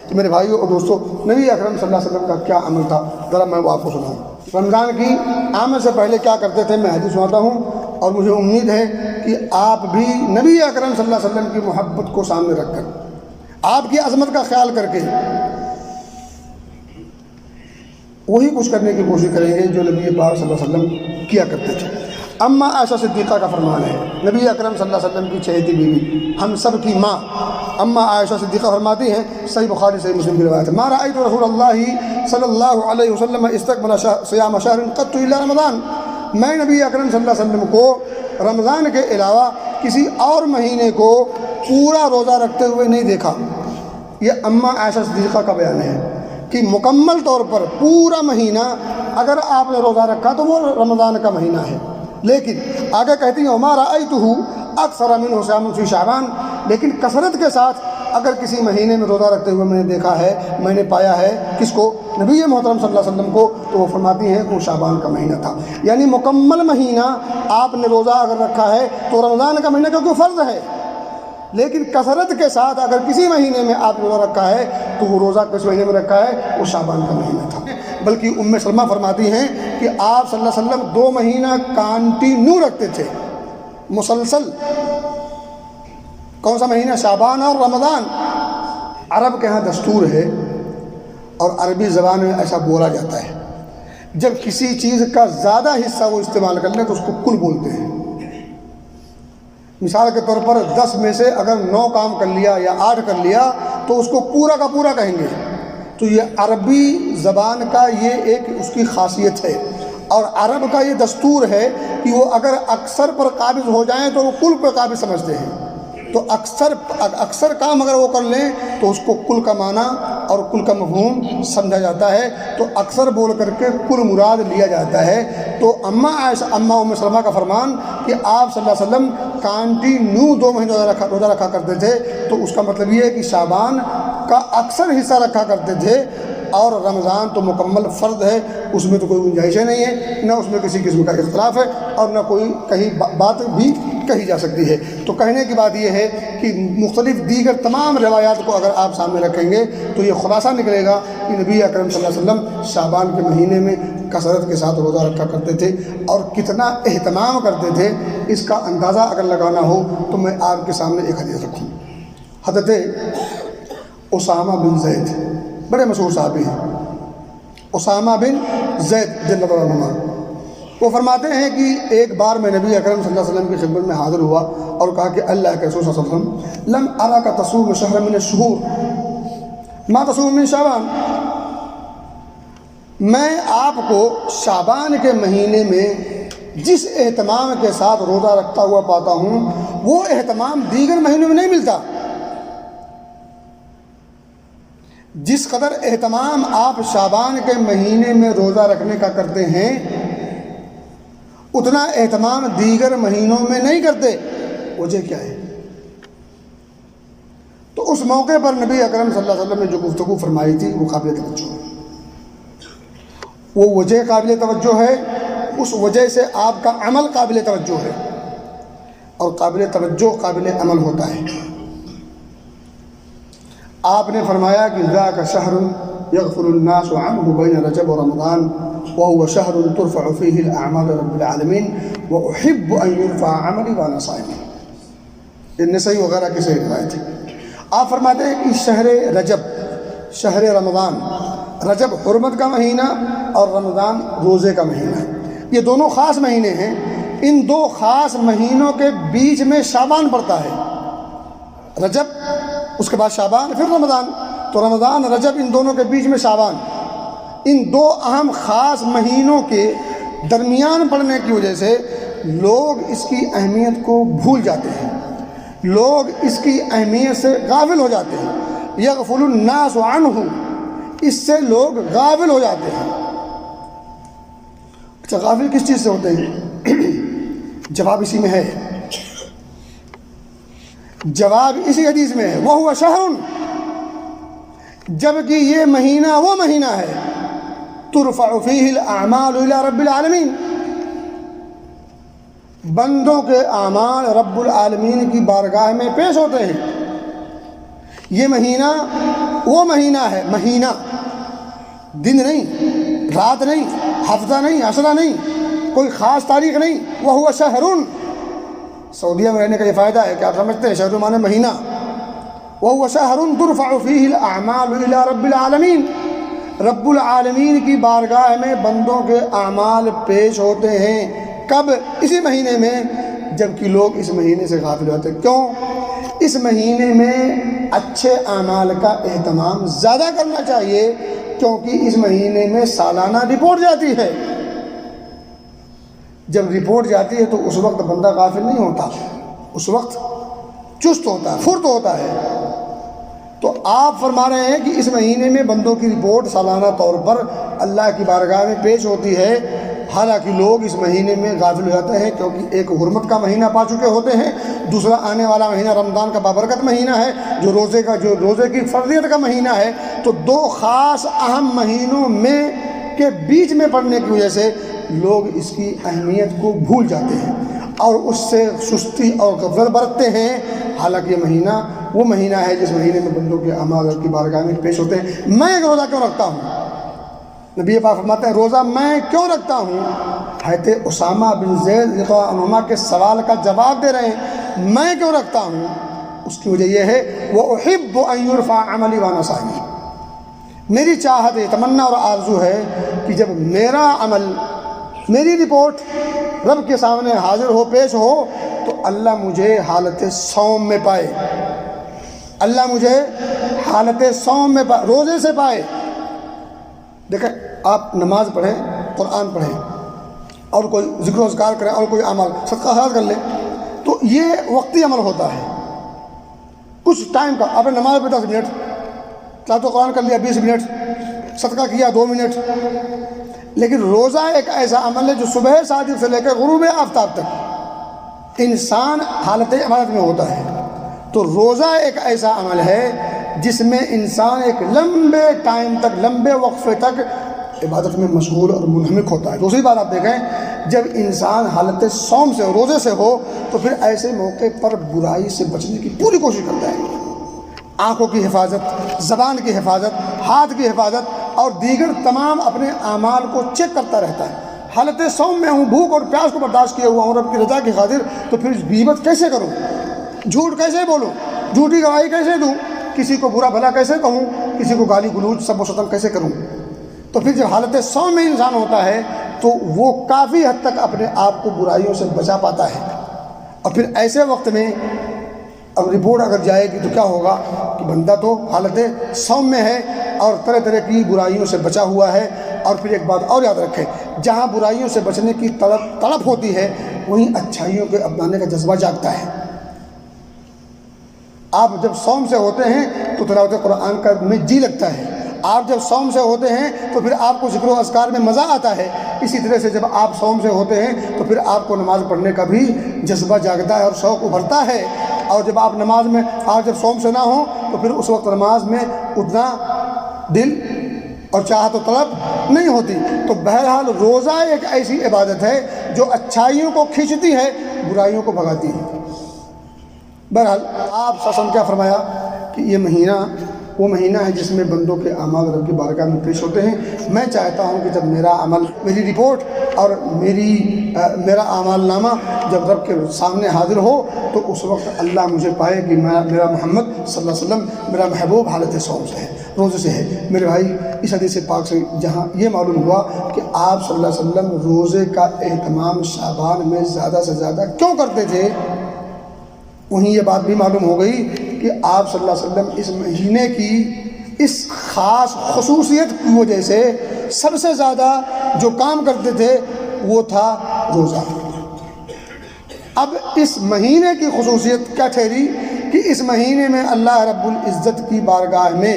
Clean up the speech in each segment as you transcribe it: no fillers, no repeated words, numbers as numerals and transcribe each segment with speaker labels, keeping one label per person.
Speaker 1: تو میرے بھائیوں اور دوستو، نبی اکرم صلی اللہ علیہ وسلم کا کیا عمل تھا، ذرا میں وہ آپ کو سناؤں۔ رمضان کی آمد سے پہلے کیا کرتے تھے، میں حدیث سناتا ہوں، اور مجھے امید ہے کہ آپ بھی نبی اکرم صلی اللہ علیہ وسلم کی محبت کو سامنے رکھ کر، آپ کی عظمت کا خیال کر کے وہی کچھ کرنے کی کوشش کریں گے جو نبی پاک صلی اللہ علیہ وسلم کیا کرتے تھے۔ اما عائشہ صدیقہ کا فرمان ہے، نبی اکرم صلی اللہ علیہ وسلم کی چہیتی بیوی، ہم سب کی ماں اما عائشہ صدیقہ فرماتی ہیں، صحیح بخاری صحیح مسلم کی روایت ہے، ما رأیت رسول اللہ صلی اللہ علیہ وسلم استقبل صیام شہر قط الا رمضان، میں نبی اکرم صلی اللہ علیہ وسلم کو رمضان کے علاوہ کسی اور مہینے کو پورا روزہ رکھتے ہوئے نہیں دیکھا۔ یہ اما عائشہ صدیقہ کا بیان ہے کہ مکمل طور پر پورا مہینہ اگر آپ نے روزہ رکھا تو وہ رمضان کا مہینہ ہے، لیکن آگے کہتی ہیں وما رأیتہ اکثر منہ صیام فی شعبان، لیکن کثرت کے ساتھ اگر کسی مہینے میں روزہ رکھتے ہوئے میں نے دیکھا ہے، میں نے پایا ہے، کس کو؟ نبی محترم صلی اللہ علیہ وسلم کو، تو وہ فرماتی ہیں کہ وہ شعبان کا مہینہ تھا۔ یعنی مکمل مہینہ آپ نے روزہ اگر رکھا ہے تو رمضان کا مہینہ کیونکہ فرض ہے، لیکن کثرت کے ساتھ اگر کسی مہینے میں آپ نے روزہ رکھا ہے تو وہ روزہ کس مہینے میں رکھا ہے؟ وہ شعبان کا مہینہ تھا۔ بلکہ ام سلمہ فرماتی ہیں کہ آپ صلی اللہ علیہ وسلم 2 مہینہ کانٹینیو رکھتے تھے، مسلسل۔ کون سا مہینہ؟ شعبان اور رمضان۔ عرب کے ہاں دستور ہے اور عربی زبان میں ایسا بولا جاتا ہے، جب کسی چیز کا زیادہ حصہ وہ استعمال کر لیں تو اس کو کل بولتے ہیں۔ مثال کے طور پر 10 میں سے اگر 9 کام کر لیا یا 8 کر لیا تو اس کو پورا کا پورا کہیں گے۔ تو یہ عربی زبان کا یہ ایک اس کی خاصیت ہے، اور عرب کا یہ دستور ہے کہ وہ اگر اکثر پر قابض ہو جائیں تو وہ کل پر قابض سمجھتے ہیں، تو اکثر کام اگر وہ کر لیں تو اس کو کل کا معنی اور کل کا مفہوم سمجھا جاتا ہے، تو اکثر بول کر کے کل مراد لیا جاتا ہے۔ تو اما ام سلمہ کا فرمان کہ آپ صلی اللہ علیہ وسلم کانٹینیو 2 مہینے روزہ رکھا کرتے تھے، تو اس کا مطلب یہ ہے کہ شعبان کا اکثر حصہ رکھا کرتے تھے، اور رمضان تو مکمل فرض ہے، اس میں تو کوئی گنجائشیں نہیں ہے، نہ اس میں کسی قسم کا اختلاف ہے، اور نہ کوئی کہیں بات بھی کہی جا سکتی ہے۔ تو کہنے کی بات یہ ہے کہ مختلف دیگر تمام روایات کو اگر آپ سامنے رکھیں گے تو یہ خلاصہ نکلے گا کہ نبی اکرم صلی اللہ علیہ وسلم شعبان کے مہینے میں کثرت کے ساتھ روزہ رکھا کرتے تھے، اور کتنا اہتمام کرتے تھے اس کا اندازہ اگر لگانا ہو تو میں آپ کے سامنے ایک حدیث رکھوں۔ حضرت اسامہ بن زید بڑے مشہور صحابی ہیں، اسامہ بن زید رضی اللہ عنہ، وہ فرماتے ہیں کہ ایک بار میں نبی اکرم صلی اللہ علیہ وسلم کی خدمت میں حاضر ہوا اور کہا کہ اللہ کے رسول صلی اللہ علیہ وسلم لم اراک تصوم شہر من الشہور ما تصوم من شعبان، میں آپ کو شعبان کے مہینے میں جس اہتمام کے ساتھ روزہ رکھتا ہوا پاتا ہوں وہ اہتمام دیگر مہینوں میں نہیں ملتا۔ جس قدر اہتمام آپ شعبان کے مہینے میں روزہ رکھنے کا کرتے ہیں اتنا اہتمام دیگر مہینوں میں نہیں کرتے۔ وجہ کیا ہے؟ تو اس موقع پر نبی اکرم صلی اللہ علیہ وسلم نے جو گفتگو فرمائی تھی وہ قابل توجہ ہے، وہ وجہ قابل توجہ ہے، اس وجہ سے آپ کا عمل قابل توجہ ہے، اور قابل توجہ قابل عمل ہوتا ہے۔ آپ نے فرمایا کہ ذاک شہر یغفل الناس عنہ بین رجب و رمضان وهو شہر ترفع فیہ الاعمال رب العالمین واحب ان یرفع عملی وانا صائم، یہ نسائی وغیرہ کی صحیح روایت ہے۔ آپ فرماتے ہیں کہ شہر رجب، شہر رمضان، رجب حرمت کا مہینہ اور رمضان روزے کا مہینہ، یہ دونوں خاص مہینے ہیں۔ ان 2 خاص مہینوں کے بیچ میں شعبان پڑتا ہے، رجب اس کے بعد شعبان پھر رمضان، تو رمضان رجب ان دونوں کے بیچ میں شعبان، ان 2 اہم خاص مہینوں کے درمیان پڑنے کی وجہ سے لوگ اس کی اہمیت کو بھول جاتے ہیں، لوگ اس کی اہمیت سے غافل ہو جاتے ہیں۔ یغفل الناس عنہ، اس سے لوگ غافل ہو جاتے ہیں۔ اچھا، غافل کس چیز سے ہوتے ہیں؟ جواب اسی میں ہے، جواب اسی حدیث میں ہے، وَهُوَ شَهْرٌ، جبکہ یہ مہینہ وہ مہینہ ہے ترفع فیہ الاعمال الی رب العالمین، بندوں کے اعمال رب العالمین کی بارگاہ میں پیش ہوتے ہیں۔ یہ مہینہ وہ مہینہ ہے، مہینہ دن نہیں، رات نہیں، ہفتہ نہیں، عشرہ نہیں، کوئی خاص تاریخ نہیں، وہ ہوا شہر۔ سعودیہ میں رہنے کا یہ فائدہ ہے کہ آپ سمجھتے ہیں شہر معنی مہینہ، وہ ہوا شہر ترفع فیہ الاعمال الی رب العالمین، رب العالمین کی بارگاہ میں بندوں کے اعمال پیش ہوتے ہیں۔ کب؟ اسی مہینے میں، جبکہ لوگ اس مہینے سے غافل ہوتے ہیں۔ کیوں؟ اس مہینے میں اچھے اعمال کا اہتمام زیادہ کرنا چاہیے، کیونکہ اس مہینے میں سالانہ رپورٹ جاتی ہے۔ جب رپورٹ جاتی ہے تو اس وقت بندہ غافل نہیں ہوتا، اس وقت چست ہوتا ہے، پھرت ہوتا ہے۔ تو آپ فرما رہے ہیں کہ اس مہینے میں بندوں کی رپورٹ سالانہ طور پر اللہ کی بارگاہ میں پیش ہوتی ہے، حالانکہ لوگ اس مہینے میں غافل ہو جاتے ہیں، کیونکہ ایک حرمت کا مہینہ پا چکے ہوتے ہیں، دوسرا آنے والا مہینہ رمضان کا بابرکت مہینہ ہے جو روزے کی فرضیت کا مہینہ ہے۔ تو دو خاص اہم مہینوں میں کے بیچ میں پڑنے کی وجہ سے لوگ اس کی اہمیت کو بھول جاتے ہیں اور اس سے سستی اور غفلت برتتے ہیں، حالانکہ یہ مہینہ وہ مہینہ ہے جس مہینے میں بندوں کے اعمال کی بارگاہ میں پیش ہوتے ہیں۔ میں ایک روزہ کیوں رکھتا ہوں؟ نبی پاک فرماتے ہیں روزہ میں کیوں رکھتا ہوں؟ حضرت اسامہ بن زید رضی اللہ عنہما کے سوال کا جواب دے رہے ہیں، میں کیوں رکھتا ہوں؟ اس کی وجہ یہ ہے وَأُحِبُّ أَن يُرْفَعَ عَمَلِي وَأَنَا صَائِمٌ، میری چاہت ہے، تمنا اور آرزو ہے کہ جب میرا عمل، میری رپورٹ رب کے سامنے حاضر ہو، پیش ہو، تو اللہ مجھے حالت صوم میں پائے، اللہ مجھے حالت صوم میں پائے، روزے سے پائے۔ دیکھیں، آپ نماز پڑھیں، قرآن پڑھیں، اور کوئی ذکر و اذکار کریں، اور کوئی عمل صدقہ خیرات کر لیں، تو یہ وقتی عمل ہوتا ہے، کچھ ٹائم کا۔ آپ نے نماز پڑھی 10 منٹ، تلاوت قرآن کر لیا 20 منٹ، صدقہ کیا 2 منٹ، لیکن روزہ ایک ایسا عمل ہے جو صبح صادق سے لے کر غروب آفتاب تک انسان حالت عبادت میں ہوتا ہے۔ تو روزہ ایک ایسا عمل ہے جس میں انسان ایک لمبے ٹائم تک، لمبے وقفے تک عبادت میں مشغول اور منہمک ہوتا ہے۔ دوسری بات آپ دیکھیں، جب انسان حالت صوم سے، روزے سے ہو، تو پھر ایسے موقع پر برائی سے بچنے کی پوری کوشش کرتا ہے، آنکھوں کی حفاظت، زبان کی حفاظت، ہاتھ کی حفاظت اور دیگر تمام اپنے اعمال کو چیک کرتا رہتا ہے۔ حالت صوم میں ہوں، بھوک اور پیاس کو برداشت کیے ہوا ہوں رب کی رضا کی خاطر، تو پھر غیبت کیسے کروں؟ جھوٹ کیسے بولوں؟ جھوٹی گواہی کیسے دوں؟ کسی کو برا بھلا کیسے کہوں؟ کسی کو گالی گلوچ سب و شتم کیسے کروں؟ تو پھر جب حالت صوم میں انسان ہوتا ہے تو وہ کافی حد تک اپنے آپ کو برائیوں سے بچا پاتا ہے۔ اور پھر ایسے وقت میں اب رپورٹ اگر جائے گی تو کیا ہوگا کہ بندہ تو حالت صوم میں ہے اور طرح طرح کی برائیوں سے بچا ہوا ہے۔ اور پھر ایک بات اور یاد رکھیں، جہاں برائیوں سے بچنے کی طلب ہوتی ہے، وہیں اچھائیوں کے اپنانے کا جذبہ جاگتا ہے۔ آپ جب صوم سے ہوتے ہیں تو تلاوت قرآن کا میں جی لگتا ہے، آپ جب صوم سے ہوتے ہیں تو پھر آپ کو ذکر و اذکار میں مزہ آتا ہے۔ اسی طرح سے جب آپ صوم سے ہوتے ہیں تو پھر آپ کو نماز پڑھنے کا بھی جذبہ جاگتا ہے اور شوق ابھرتا ہے۔ اور جب آپ نماز میں، آپ جب صوم سے نہ ہوں تو پھر اس وقت نماز میں اتنا دل اور چاہت و طلب نہیں ہوتی۔ تو بہرحال روزہ ایک ایسی عبادت ہے جو اچھائیوں کو کھینچتی ہے، برائیوں کو بھگاتی ہے۔ بہرحال آپ صلی اللہ علیہ وسلم کیا فرمایا کہ یہ مہینہ وہ مہینہ ہے جس میں بندوں کے اعمال رب کی بارگاہ میں پیش ہوتے ہیں۔ میں چاہتا ہوں کہ جب میرا عمل، میری رپورٹ اور میرا اعمال نامہ جب رب کے سامنے حاضر ہو تو اس وقت اللہ مجھے پائے کہ میرا محمد صلی اللہ علیہ وسلم، میرا محبوب حالت صوم سے ہے، روزے سے ہے۔ میرے بھائی، اس حدیث پاک سے جہاں یہ معلوم ہوا کہ آپ صلی اللہ علیہ وسلم روزے کا اہتمام شعبان میں زیادہ سے زیادہ کیوں کرتے تھے، وہیں یہ بات بھی معلوم ہو گئی کہ آپ صلی اللہ علیہ وسلم اس مہینے کی اس خاص خصوصیت کی وجہ سے سب سے زیادہ جو کام کرتے تھے وہ تھا روزہ۔ اب اس مہینے کی خصوصیت کیا ٹھہری کہ اس مہینے میں اللہ رب العزت کی بارگاہ میں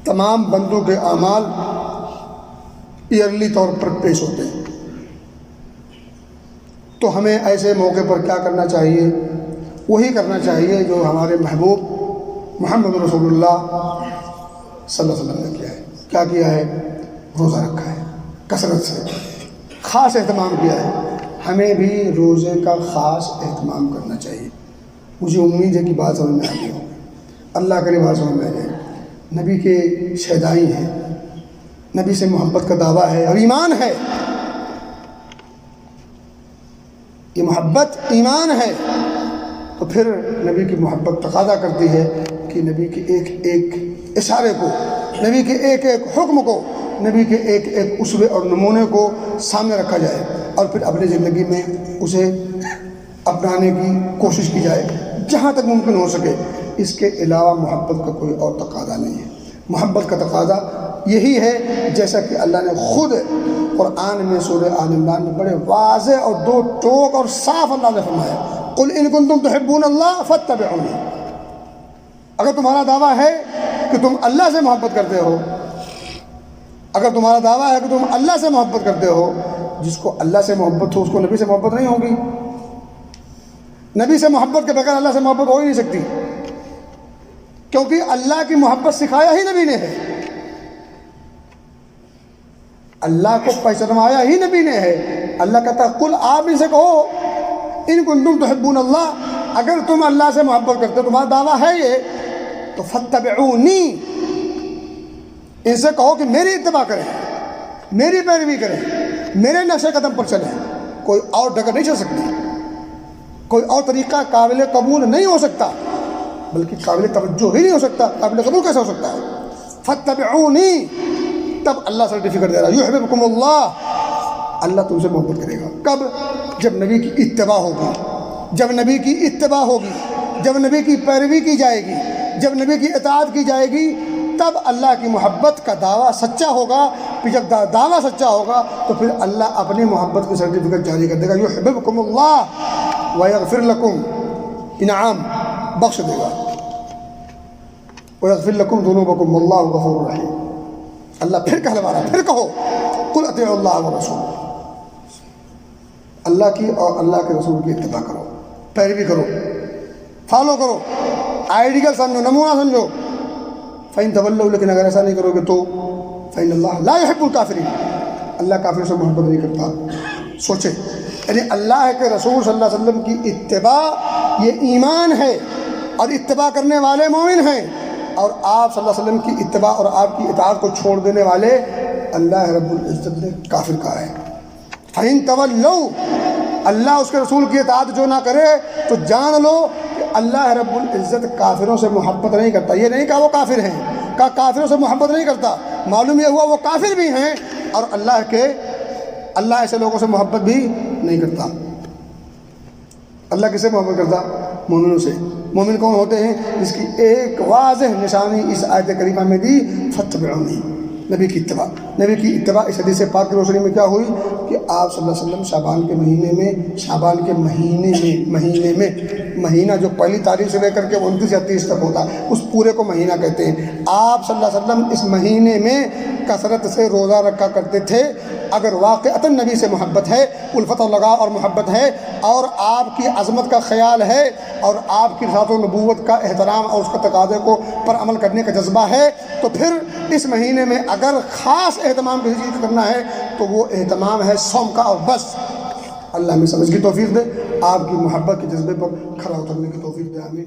Speaker 1: تمام بندوں کے اعمال ایئرلی طور پر پیش ہوتے ہیں۔ تو ہمیں ایسے موقع پر کیا کرنا چاہیے؟ وہی کرنا چاہیے جو ہمارے محبوب محمد رسول اللہ صلی اللہ علیہ وسلم نے کیا ہے۔ کیا کیا ہے؟ روزہ رکھا ہے، کثرت سے خاص اہتمام کیا ہے۔ ہمیں بھی روزے کا خاص اہتمام کرنا چاہیے۔ مجھے امید ہے کہ بات سمجھ میں آ گئی ہوگی۔ اللہ کے رواج میں جائیں، نبی کے شیدائی ہیں، نبی سے محبت کا دعویٰ ہے اور ایمان ہے، یہ محبت ایمان ہے، تو پھر نبی کی محبت تقاضا کرتی ہے کہ نبی کے ایک ایک اشارے کو، نبی کے ایک ایک حکم کو، نبی کے ایک ایک اسوے اور نمونے کو سامنے رکھا جائے اور پھر اپنی زندگی میں اسے اپنانے کی کوشش کی جائے جہاں تک ممکن ہو سکے۔ اس کے علاوہ محبت کا کوئی اور تقاضا نہیں ہے۔ محبت کا تقاضا یہی ہے جیسا کہ اللہ نے خود قرآن میں سورہ آل عمران میں بڑے واضح اور دو ٹوک اور صاف انداز میں فرمایا، قل ان کنتم تحبون اللہ فاتبعونی۔ اگر تمہارا دعویٰ ہے کہ تم اللہ سے محبت کرتے ہو، اگر تمہارا دعویٰ ہے کہ تم اللہ سے محبت کرتے ہو، جس کو اللہ سے محبت ہو اس کو نبی سے محبت نہیں ہوگی۔ نبی سے محبت کے بغیر اللہ سے محبت ہو ہی نہیں سکتی، کیونکہ اللہ کی محبت سکھایا ہی نبی نے ہے، اللہ کو پہچنوایا ہی نبی نے ہے۔ اللہ کہتا ہے قل، آپ ان سے کہو ان کنتم تحبون اللہ، اگر تم اللہ سے محبت کرتے ہو، تمہارا دعویٰ ہے یہ، تو فاتبعونی، ان سے کہو کہ میری اتباع کریں، میری پیروی کریں، میرے نقش قدم پر چلیں۔ کوئی اور ڈگر نہیں چل سکتی، کوئی اور طریقہ قابل قبول نہیں ہو سکتا، بلکہ قابل توجہ ہی نہیں ہو سکتا، قابل قبول کیسے ہو سکتا ہے؟ فاتبعونی، تب اللہ سرٹیفکیٹ دے رہا ہے، یحببکم اللہ، اللہ تم سے محبت کرے گا۔ کب؟ جب نبی کی اتباع ہوگی، جب نبی کی اتباع ہوگی، جب نبی کی پیروی کی جائے گی، جب نبی کی اطاعت کی جائے گی، تب اللہ کی محبت کا دعویٰ سچا ہوگا۔ پھر جب دعویٰ سچا ہوگا تو پھر اللہ اپنی محبت کی سرٹیفکیٹ جاری کر دے گا، یحببکم اللہ ویغفر لکم، انعام بخش دے گا، ویغفر لکم ذنوبکم واللہ غفور رحیم۔ اللہ پھر کہلوا رہا ہے، پھر کہو قل اطیعوا اللہ ورسول، اللہ کی اور اللہ کے رسول کی اتباع کرو، پیروی کرو، فالو کرو، آئیڈیل سمجھو، نمونہ سمجھو۔ فَإِن تَوَلَّوْا، لیکن اگر ایسا نہیں کرو گے تو فَإِنَّ اللَّهَ لَا يُحِبُّ الْكَافِرِينَ، اللہ کافروں سے محبت نہیں کرتا۔ سوچیں، یعنی اللہ کے رسول صلی اللہ علیہ وسلم کی اتباع یہ ایمان ہے، اور اتباع کرنے والے مومن ہیں، اور آپ صلی اللہ علیہ وسلم کی اتباع اور آپ کی اطاعت کو چھوڑ دینے والے اللہ رب العزت نے کافر کہا ہے۔ فَإِن تَوَلَّوْا، اللہ اس کے رسول کی اطاعت جو نہ کرے تو جان لو کہ اللہ رب العزت کافروں سے محبت نہیں کرتا۔ یہ نہیں کہا وہ کافر ہیں، کہا کافروں سے محبت نہیں کرتا، معلوم یہ ہوا وہ کافر بھی ہیں، اور اللہ ایسے لوگوں سے محبت بھی نہیں کرتا۔ اللہ کس سے محبت کرتا؟ مومنوں سے۔ مومن کون ہوتے ہیں؟ جس کی ایک واضح نشانی اس آیت کریمہ میں دی، فاتبعونی، نبی کی اتباع۔ نبی کی اتباع اس حدیث پاک کی روشنی میں کیا ہوئی کہ آپ صلی اللہ علیہ وسلم شعبان کے مہینے میں مہینہ جو پہلی تاریخ سے لے کر کے 29 یا 30 تک ہوتا ہے، اس پورے کو مہینہ کہتے ہیں۔ آپ صلی اللہ علیہ وسلم اس مہینے میں کثرت سے روزہ رکھا کرتے تھے۔ اگر واقعتاً نبی سے محبت ہے، الفت و لگاؤ اور محبت ہے، اور آپ کی عظمت کا خیال ہے، اور آپ کی رسالت و نبوت کا احترام اور اس کا تقاضے کو پر عمل کرنے کا جذبہ ہے، تو پھر اس مہینے میں اگر خاص اہتمام کسی چیز کا کرنا ہے تو وہ اہتمام ہے صوم کا، اور بس۔ اللہ ہمیں سمجھ کی توفیق دے، آپ کی محبت کے جذبے پر کھرا اترنے کی توفیق دے، آمین۔